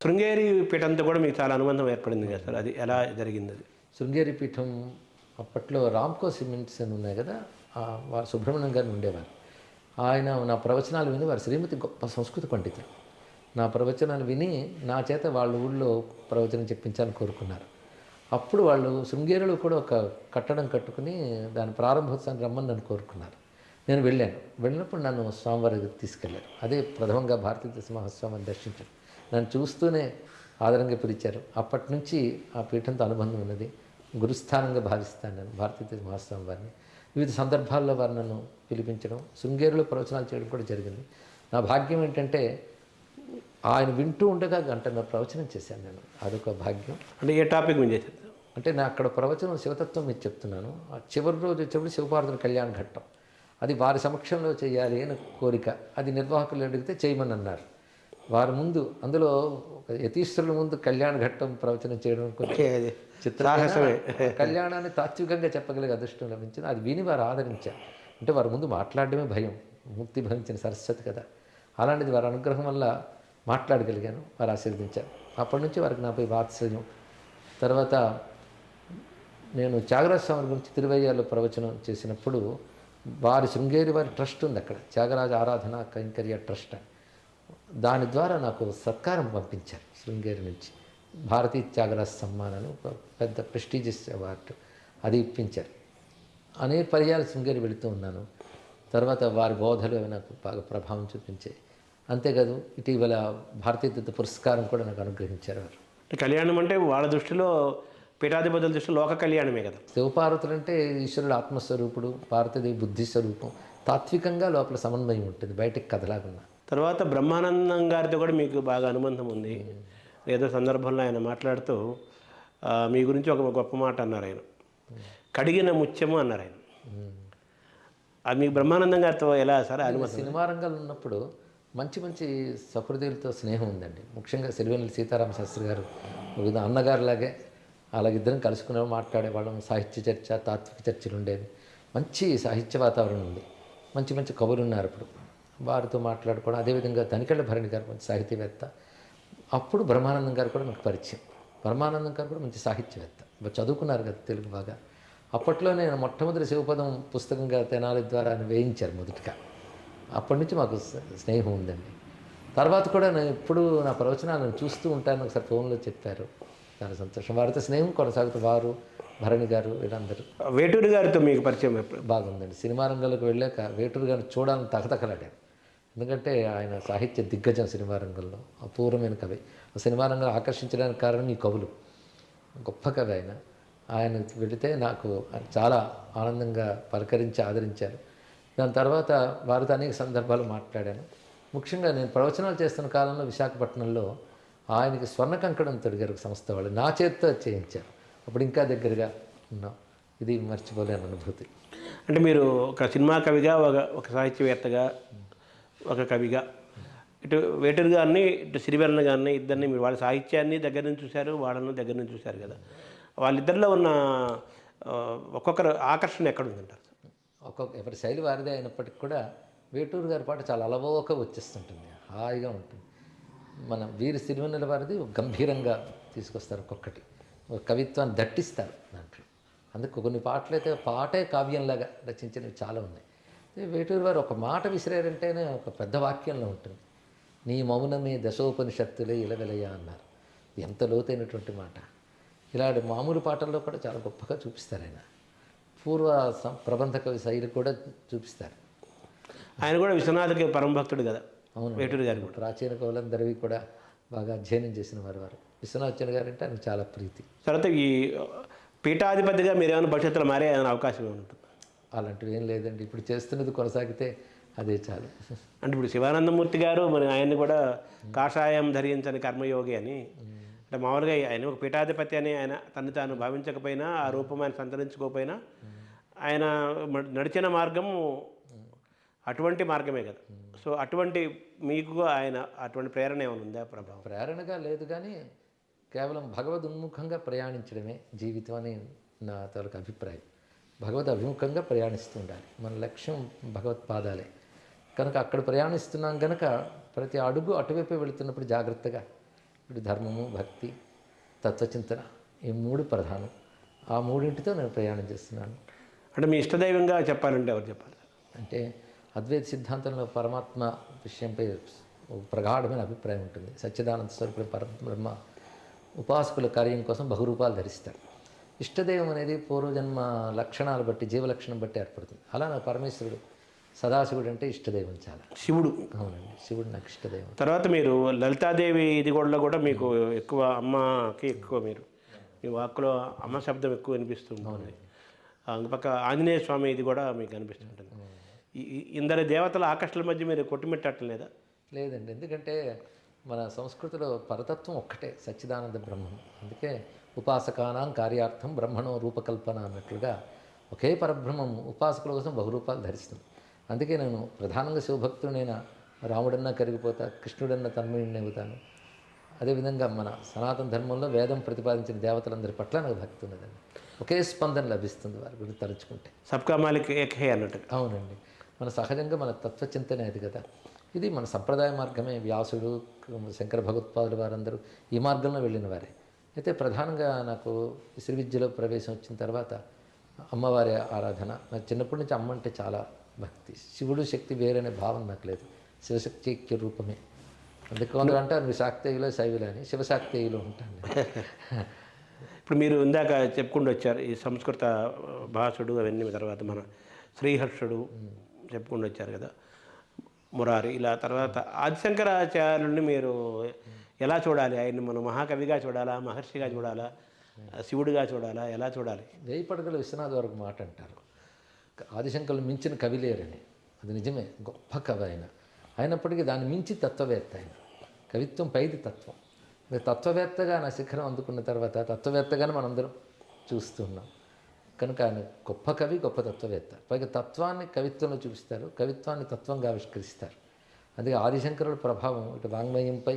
శృంగేరి పీఠంతో కూడా మీకు చాలా అనుబంధం ఏర్పడింది కదా సార్, అది ఎలా జరిగింది? అది శృంగేరి పీఠం అప్పట్లో రామ్కో సిమెంట్స్ అని ఉన్నాయి కదా, వారు సుబ్రహ్మణ్యం గారిని ఉండేవారు. ఆయన నా ప్రవచనాలు విని, వారి శ్రీమతి గొప్ప సంస్కృత పండితులు, నా ప్రవచనాలు విని నా చేత వాళ్ళ ఊళ్ళో ప్రవచనం చెప్పించాలని కోరుకున్నారు. అప్పుడు వాళ్ళు శృంగేరిలో కూడా ఒక కట్టడం కట్టుకుని దాని ప్రారంభోత్సవాన్ని రమ్మని నన్ను కోరుకున్నారు. నేను వెళ్ళినప్పుడు నన్ను స్వామివారికి తీసుకెళ్లారు. అదే ప్రథమంగా భారతీయ మహాస్వామిని దర్శించారు. నన్ను చూస్తూనే ఆదరంగా పిలిచారు. అప్పటి నుంచి ఆ పీఠంతో అనుబంధం ఉన్నది. గురుస్థానంగా భావిస్తాను నేను భారతీయ మహాస్వామి వారిని. వివిధ సందర్భాల్లో వారు నన్ను పిలిపించడం, శృంగేరిలో ప్రవచనాలు చేయడం కూడా జరిగింది. నా భాగ్యం ఏంటంటే ఆయన వింటూ ఉండగా గంటన్నర ప్రవచనం చేశాను నేను. అదొక భాగ్యం. అంటే ఏ టాపిక్ మీద చేశారు? అంటే నా అక్కడ ప్రవచనం శివతత్వం మీద చెప్తున్నాను. ఆ చివరి రోజు వచ్చేప్పుడు శివపార్వతుల కళ్యాణ ఘట్టం, అది వారి సమక్షంలో చేయాలి అని కోరిక. అది నిర్వాహకులు అడిగితే చేయమని అన్నారు. వారి ముందు, అందులో యతీశ్వరుల ముందు కళ్యాణ ఘట్టం ప్రవచనం చేయడం కొంచెం చిత్రమే. కళ్యాణాన్ని తాత్వికంగా చెప్పగలిగే అదృష్టం లభించింది. అది విని వారు ఆదరించారు. అంటే వారి ముందు మాట్లాడడమే భయం, ముక్తి భవించిన సరస్వతి కదా, అలాంటిది వారి అనుగ్రహం వల్ల మాట్లాడగలిగాను. వారు ఆశీర్వదించారు. అప్పటి నుంచి వారికి నాపై వాత్సల్యం. తర్వాత నేను త్యాగరాజ స్వామి గురించి తిరువయ్యాలో ప్రవచనం చేసినప్పుడు వారి శృంగేరి వారి ట్రస్ట్ ఉంది అక్కడ, త్యాగరాజ ఆరాధన కైంకర్య ట్రస్ట్. దాని ద్వారా నాకు సత్కారం పంపించారు శృంగేరి నుంచి. భారతీయ త్యాగరాజ సమ్మానాన్ని, ఒక పెద్ద ప్రెస్టీజియస్ అవార్డు, అది ఇప్పించారు. అనేక పర్యాలు శృంగేరి వెళుతూ ఉన్నాను. తర్వాత వారి బోధలు అవి నాకు బాగా ప్రభావం చూపించాయి. అంతేకాదు ఇటీవల భారతీయ తీర్థ పురస్కారం కూడా నాకు అనుగ్రహించారు వారు. కళ్యాణం అంటే వాళ్ళ దృష్టిలో, పీఠాధిపతుల దృష్టిలో లోక కళ్యాణమే కదా. శివపార్వతులు అంటే ఈశ్వరుడు ఆత్మస్వరూపుడు, పార్వతీదేవి బుద్ధి స్వరూపం. తాత్వికంగా లోపల సమన్వయం ఉంటుంది, బయటకు కదలాగున్నా. తర్వాత బ్రహ్మానందం గారితో కూడా మీకు బాగా అనుబంధం ఉంది. ఏదో సందర్భంలో ఆయన మాట్లాడుతూ మీ గురించి ఒక గొప్ప మాట అన్నారు. ఆయన కడిగిన ముత్యము అన్నారు ఆయన. అది మీకు బ్రహ్మానందం గారితో ఎలా సార్ అనుబంధం? సినిమా రంగంలో ఉన్నప్పుడు మంచి మంచి సహృదయులతో స్నేహం ఉందండి. ముఖ్యంగా సిరివెన్నెల సీతారామ శాస్త్రి గారు వివిధ అన్నగారులాగే అలాగిద్దరం కలుసుకునేవాళ్ళం, మాట్లాడేవాళ్ళం. సాహిత్య చర్చ, తాత్విక చర్చలు ఉండేవి. మంచి సాహిత్య వాతావరణం ఉంది. మంచి మంచి కవులు ఉన్నారు అప్పుడు, వారితో మాట్లాడుకోవడం. అదేవిధంగా తనికెళ్ళ భరణి గారు మంచి సాహితీవేత్త. అప్పుడు బ్రహ్మానందం గారు కూడా నాకు పరిచయం. బ్రహ్మానందం గారు కూడా మంచి సాహిత్యవేత్త, చదువుకున్నారు కదా తెలుగు బాగా. అప్పట్లో నేను మొట్టమొదటి శివపదం పుస్తకంగా తెనాలి ద్వారా వేయించారు మొదటిగా. అప్పటి నుంచి మాకు స్నేహం ఉందండి. తర్వాత కూడా నేను ఎప్పుడు నా ప్రవచనాలను చూస్తూ ఉంటాను. ఒకసారి ఫోన్లో చెప్పారు, చాలా సంతోషం. వారితో స్నేహం కొనసాగుతూ, వారు, భరణి గారు, వీళ్ళందరూ. వేటూరి గారితో మీకు పరిచయం బాగుందండి. సినిమా రంగంలోకి వెళ్ళాక వేటూరి గారిని చూడాలని తహతకలాడాను. ఎందుకంటే ఆయన సాహిత్య దిగ్గజం సినిమా రంగంలో, అపూర్వమైన కవి. సినిమా రంగంలో ఆకర్షించడానికి కారణం ఈ కవులు. గొప్ప కవి ఆయన. ఆయన వెళితే నాకు చాలా ఆనందంగా పలకరించి ఆదరించారు. దాని తర్వాత వారితో అనేక సందర్భాలు మాట్లాడాను. ముఖ్యంగా నేను ప్రవచనాలు చేస్తున్న కాలంలో విశాఖపట్నంలో ఆయనకి స్వర్ణ కంకణం తొడిగారు సంస్థ వాళ్ళు, నా చేతితో చేయించారు. అప్పుడు ఇంకా దగ్గరగా ఉన్నాం. ఇది మర్చిపోలేని అనుభూతి. అంటే మీరు ఒక సినిమా కవిగా, ఒక సాహిత్యవేత్తగా, ఒక కవిగా, ఇటు వేటూరి గారిని, ఇటు సిరివెన్నెల గారిని, ఇద్దరిని మీరు వాళ్ళ సాహిత్యాన్ని దగ్గర నుంచి చూశారు, వాళ్ళను దగ్గర నుంచి చూశారు కదా. వాళ్ళిద్దరిలో ఉన్న ఒక్కొక్కరు ఆకర్షణ ఎక్కడ ఉందంటారు? ఎవరి శైలి వారిదే అయినప్పటికీ కూడా వేటూరు గారి పాట చాలా అలవోక వచ్చేస్తుంటుంది, హాయిగా ఉంటుంది. మన వీరి సిరివెన్నెల వారిది గంభీరంగా తీసుకొస్తారు. ఒక్కొక్కటి ఒక కవిత్వాన్ని దట్టిస్తారు దాంట్లో. అందుకు కొన్ని పాటలు అయితే పాటే కావ్యంలాగా రచించినవి చాలా ఉన్నాయి. వేటూరు వారు ఒక మాట విసిరారంటేనే ఒక పెద్ద వాక్యంలో ఉంటుంది. నీ మౌనమే దశోపనిషత్తులే ఇలవెలయ అన్నారు. ఎంత లోతైనటువంటి మాట. ఇలాంటి మామూలు పాటల్లో కూడా చాలా గొప్పగా చూపిస్తారు ఆయన. పూర్వ ప్రబంధ కవి శైలి కూడా చూపిస్తారు. ఆయన కూడా విశ్వనాథకి పరమభక్తుడు కదా. అవును, వేటూరి గారు కూడా ప్రాచీన కవులందరివి కూడా బాగా అధ్యయనం చేసిన వారు. విశ్వనాథన్ గారు అంటే ఆయనకు చాలా ప్రీతి. తర్వాత ఈ పీఠాధిపతిగా మీరు ఏమైనా భవిష్యత్తులో మారే అవకాశం ఉంటుంది? అలాంటివి ఏం లేదండి. ఇప్పుడు చేస్తున్నది కొనసాగితే అదే చాలు. అంటే ఇప్పుడు శివానందమూర్తి గారు మరి ఆయన్ని కూడా కాషాయం ధరించని కర్మయోగి అని, అంటే మామూలుగా ఆయన ఒక పీఠాధిపతి అని ఆయన తను తాను భావించకపోయినా, ఆ రూపం ఆయన సంతరించుకోకపోయినా, ఆయన నడిచిన మార్గం అటువంటి మార్గమే కదా. సో అటువంటి మీకు ఆయన అటువంటి ప్రేరణ ఏమైనా ఉందా? ప్రభావం ప్రేరణగా లేదు కానీ కేవలం భగవద్ ఉన్ముఖంగా ప్రయాణించడమే జీవితం అని నా తాలూకు అభిప్రాయం. భగవద్ అభిముఖంగా ప్రయాణిస్తూ ఉండాలి. మన లక్ష్యం భగవత్పాదాలే కనుక అక్కడ ప్రయాణిస్తున్నాం కనుక ప్రతి అడుగు అటువైపే వెళుతున్నప్పుడు జాగ్రత్తగా ఇప్పుడు ధర్మము, భక్తి, తత్వచింతన ఈ 3 ప్రధానం. ఆ 3టితో నేను ప్రయాణం చేస్తున్నాను. అంటే మీ ఇష్టదైవంగా చెప్పాలంటే ఎవరు చెప్పాలి? అంటే అద్వైత సిద్ధాంతంలో పరమాత్మ విషయంపై ఒక ప్రగాఢమైన అభిప్రాయం ఉంటుంది. సచ్చిదానంద స్వరూపుడు పరబ్రహ్మ ఉపాసకుల కార్యం కోసం బహురూపాలు ధరిస్తారు. ఇష్టదైవం అనేది పూర్వజన్మ లక్షణాలు బట్టి, జీవలక్షణం బట్టి ఏర్పడుతుంది. అలా నాకు పరమేశ్వరుడు, సదాశివుడు అంటే ఇష్టదైవం చాలా. శివుడు. అవునండి, శివుడు నాకు ఇష్టదైవం. తర్వాత మీరు లలితాదేవి ఇదిగోడలో కూడా మీకు ఎక్కువ అమ్మకి ఎక్కువ మీ వాక్కులో అమ్మ శబ్దం ఎక్కువ వినిపిస్తుంది. ఇంకపక్క ఆంజనేయ స్వామి ఇది కూడా మీకు అనిపిస్తుంటుంది. ఇందరి దేవతల ఆకర్షణల మధ్య మీరు కొట్టుమిట్టట్లేదా? లేదండి, ఎందుకంటే మన సంస్కృతిలో పరతత్వం ఒక్కటే, సచ్చిదానంద బ్రహ్మం. అందుకే ఉపాసకానాం కార్యార్థం బ్రహ్మణో రూపకల్పన అన్నట్లుగా ఒకే పరబ్రహ్మం ఉపాసకుల కోసం బహురూపాలు ధరిస్తుంది. అందుకే నేను ప్రధానంగా శివభక్తుడైన రాముడన్నా కరిగిపోతా, కృష్ణుడన్నా తన్మయుడిని అవుతాను. అదేవిధంగా మన సనాతన ధర్మంలో వేదం ప్రతిపాదించిన దేవతలందరి పట్ల నాకు భక్తి ఉన్నదండి. ఒకే స్పందన లభిస్తుంది వారి గురించి తలుచుకుంటే. సబ్కా మాలిక్ ఏక్ హే అన్నట్టు. అవునండి, మన సహజంగా మన తత్వచింతనే అది కదా. ఇది మన సంప్రదాయ మార్గమే. వ్యాసుడు, శంకర భగవత్పాదులు వారందరూ ఈ మార్గంలో వెళ్ళిన వారే. అయితే ప్రధానంగా నాకు శ్రీ విద్యలో ప్రవేశం వచ్చిన తర్వాత అమ్మవారి ఆరాధన. నాకు చిన్నప్పటి నుంచి అమ్మ అంటే చాలా భక్తి. శివుడు శక్తి వేరనే భావన నాకు లేదు. శివశక్తి ఐక్య రూపమే. అందుకే కొందరు అంటారు నువ్వు శాక్తేయులో శైవులు అని. శివశాక్తేయులో ఉంటాను. ఇప్పుడు మీరు ఇందాక చెప్పుకుంటూ వచ్చారు ఈ సంస్కృత భాషుడు అవన్నీ, తర్వాత మన శ్రీహర్షుడు చెప్పుకుంటూ వచ్చారు కదా, మురారి, ఇలా తర్వాత ఆదిశంకరాచార్యుల్ని మీరు ఎలా చూడాలి? ఆయన్ని మనం మహాకవిగా చూడాలా, మహర్షిగా చూడాలా, శివుడిగా చూడాలా, ఎలా చూడాలి? 1000 పడగల విశ్వనాథ్ వరకు మాట అంటారు, ఆదిశంకరులు మించిన కవి లేరని. అది నిజమే, గొప్ప కవి ఆయన. అయినప్పటికీ దాన్ని మించి తత్వవేత్త ఆయన. కవిత్వం పైది తత్వం. తత్వవేత్తగా నా శిఖరం అందుకున్న తర్వాత తత్వవేత్తగానే మనందరం చూస్తున్నాం. కనుక ఆయన గొప్ప కవి, గొప్ప తత్వవేత్త. పైగా తత్వాన్ని కవిత్వంలో చూపిస్తారు, కవిత్వాన్ని తత్వంగా ఆవిష్కరిస్తారు. అందుకే ఆదిశంకరుల ప్రభావం ఇటు వాంగ్మయంపై,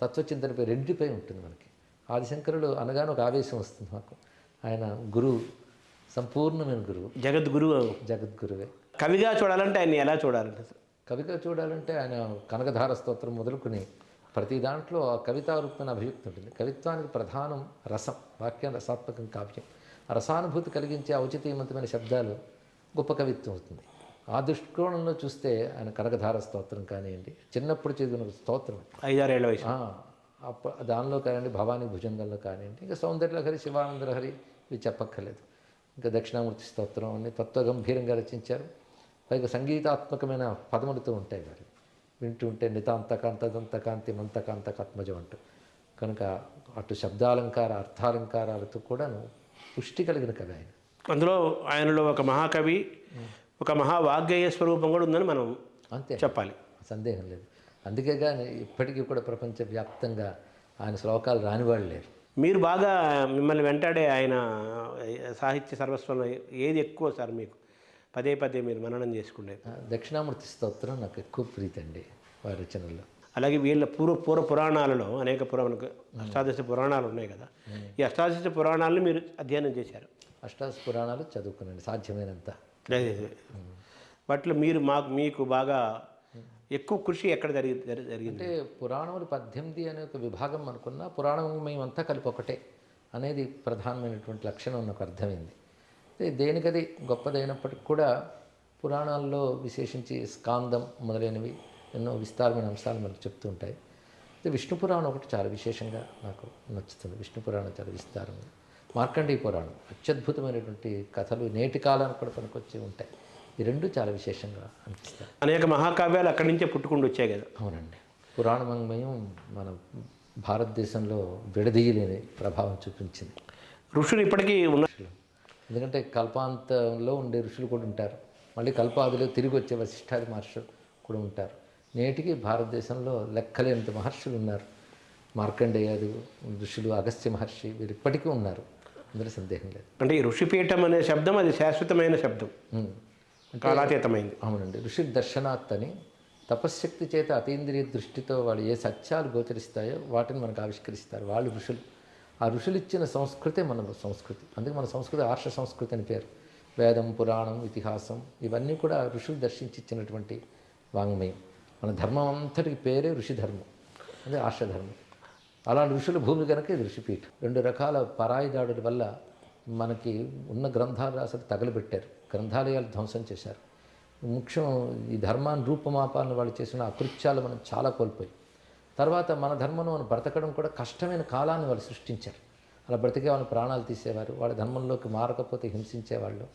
తత్వచింతనపై, రెండిపై ఉంటుంది మనకి. ఆదిశంకరులు అనగానే ఒక ఆవేశం వస్తుంది మాకు. ఆయన గురువు, సంపూర్ణమైన గురువు, జగద్గురువే. కవిగా చూడాలంటే ఆయన ఎలా చూడాలంటే? కవిగా చూడాలంటే ఆయన కనకధార స్తోత్రం మొదలుకొని ప్రతి దాంట్లో ఆ కవితారూపమైన అభివ్యక్తి ఉంటుంది. కవిత్వానికి ప్రధానం రసం, వాక్యం రసాత్మకం, కావ్యం. ఆ రసానుభూతి కలిగించే ఔచితీయవంతమైన శబ్దాలు గొప్ప కవిత్వం అవుతుంది. ఆ దృష్టికోణంలో చూస్తే ఆయన కనకధార స్తోత్రం కానివ్వండి, చిన్నప్పుడు చదివిన స్తోత్రం 5-6 ఏళ్ల వయసు, దానిలో కానివ్వండి, భవానీ భుజంగంలో కానివ్వండి, ఇంకా సౌందర్యలహరి, శివానందలహరి, ఇవి చెప్పక్కర్లేదు. ఇంకా దక్షిణామూర్తి స్తోత్రం అన్ని తత్వగంభీరంగా రచించారు. పైగా సంగీతాత్మకమైన పదములతో ఉంటాయి వారు. వింటూ ఉంటే నితాంతకాంతదంతకాంతి మంతకాంతకాత్మజం అంటూ. కనుక అటు శబ్దాలంకార, అర్థాలంకారాలతో కూడాను పుష్టి కలిగిన కవి ఆయన. అందులో ఆయనలో ఒక మహాకవి, ఒక మహావాగ్గేయ స్వరూపం కూడా ఉందని మనం అంతే చెప్పాలి, సందేహం లేదు. అందుకే కానీ ఇప్పటికీ కూడా ప్రపంచవ్యాప్తంగా ఆయన శ్లోకాలు రానివాళ్ళు లేరు. మీరు బాగా మిమ్మల్ని వెంటాడే ఆయన సాహిత్య సర్వస్వంలో ఏది ఎక్కువ సార్ మీకు పదే పదే మీరు మననం చేసుకునేది? దక్షిణామూర్తి స్తోత్రం నాకు ఎక్కువ ప్రీతి అండి వారి రచనల్లో. అలాగే వీళ్ళ పూర్వ పురాణాలలో అనేక అష్టాదశ పురాణాలు ఉన్నాయి కదా, ఈ అష్టాదశ పురాణాలను మీరు అధ్యయనం చేశారు? అష్టాదశ పురాణాలు చదువుకున్నాను సాధ్యమైనంత. వాటిలో మీకు బాగా ఎక్కువ కృషి ఎక్కడ జరిగింది? అంటే పురాణములు 18 అనే ఒక విభాగం అనుకున్నా, పురాణం మేమంతా కలిపి ఒకటే అనేది ప్రధానమైనటువంటి లక్షణం నాకు అర్థమైంది. దేనికది గొప్పదైనప్పటికి కూడా పురాణాల్లో విశేషించి స్కాందం మొదలైనవి ఎన్నో విస్తారమైన అంశాలు మనకు చెప్తూ ఉంటాయి. అయితే విష్ణు పురాణం ఒకటి చాలా విశేషంగా నాకు నచ్చుతుంది. విష్ణు పురాణం చాలా విస్తారంగా. మార్కండేయ పురాణం అత్యద్భుతమైనటువంటి కథలు నేటి కాలానికి కూడా పనికొచ్చి ఉంటాయి. ఈ రెండు చాలా విశేషంగా అనిపిస్తాయి. అనేక మహాకావ్యాలు అక్కడి నుంచే పుట్టుకుంటూ వచ్చాయి కదా. అవునండి, పురాణమయం మన భారతదేశంలో విడదీయలేని ప్రభావం చూపించింది. ఋషులు ఇప్పటికీ ఉన్న, ఎందుకంటే కల్పాంతంలో ఉండే ఋషులు కూడా ఉంటారు, మళ్ళీ కల్పాదిలో తిరిగి వచ్చే వశిష్ఠాది మహర్షులు కూడా ఉంటారు. నేటికి భారతదేశంలో లెక్కలేనంత మహర్షులు ఉన్నారు. మార్కండేయాది ఋషులు, అగస్త్య మహర్షి, వీరు ఇప్పటికీ ఉన్నారు, అందులో సందేహం లేదు. అంటే ఈ ఋషిపీఠం అనే శబ్దం అది శాశ్వతమైన శబ్దం, కాలాతీతమైంది. అవునండి, ఋషి దర్శనాత్ అని తపశ్శక్తి చేత అతీంద్రియ దృష్టితో వాళ్ళు ఏ సత్యాలు గోచరిస్తాయో వాటిని మనకు ఆవిష్కరిస్తారు వాళ్ళు ఋషులు. ఆ ఋషులు ఇచ్చిన సంస్కృతే మన సంస్కృతి. అందుకే మన సంస్కృతి ఆర్ష సంస్కృతి అని పేరు. వేదం, పురాణం, ఇతిహాసం ఇవన్నీ కూడా ఋషులు దర్శించి ఇచ్చినటువంటి వాంగ్మయం. మన ధర్మం అంతటికి పేరే ఋషి ధర్మం, అదే ఆర్షధర్మం. అలాంటి ఋషుల భూమి కనుక ఇది ఋషిపీఠం. 2 రకాల పరాయి దాడుల వల్ల మనకి ఉన్న గ్రంథాలు అసలు తగలబెట్టారు, గ్రంథాలయాలు ధ్వంసం చేశారు. ముఖ్యం ఈ ధర్మాన్ని రూపమాపాలను వాళ్ళు చేసిన అకృత్యాలు మనం చాలా కోల్పోయి, తర్వాత మన ధర్మంలో మనం బ్రతకడం కూడా కష్టమైన కాలాన్ని వాళ్ళు సృష్టించారు. అలా బ్రతికే వాళ్ళని ప్రాణాలు తీసేవారు, వాళ్ళ ధర్మంలోకి మారకపోతే హింసించేవాళ్ళు.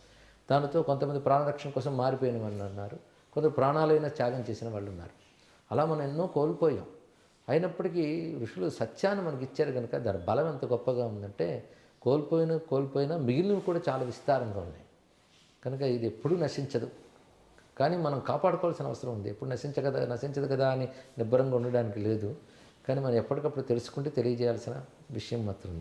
దానితో కొంతమంది ప్రాణరక్షణ కోసం మారిపోయిన వాళ్ళు ఉన్నారు, కొందరు ప్రాణాలైనా త్యాగం చేసిన వాళ్ళు ఉన్నారు. అలా మనం ఎన్నో కోల్పోయాం. అయినప్పటికీ ఋషులు సత్యాన్ని మనకి ఇచ్చారు కనుక దాని బలం ఎంత గొప్పగా ఉందంటే కోల్పోయినా మిగిలినవి కూడా చాలా విస్తారంగా ఉన్నాయి. కనుక ఇది ఎప్పుడూ నశించదు, కానీ మనం కాపాడుకోవాల్సిన అవసరం ఉంది. ఎప్పుడు నశించదు కదా అని నిబ్బరంగా ఉండడానికి లేదు, కానీ మనం ఎప్పటికప్పుడు తెలుసుకుంటే తెలియజేయాల్సిన విషయం మాత్రం ఉంది.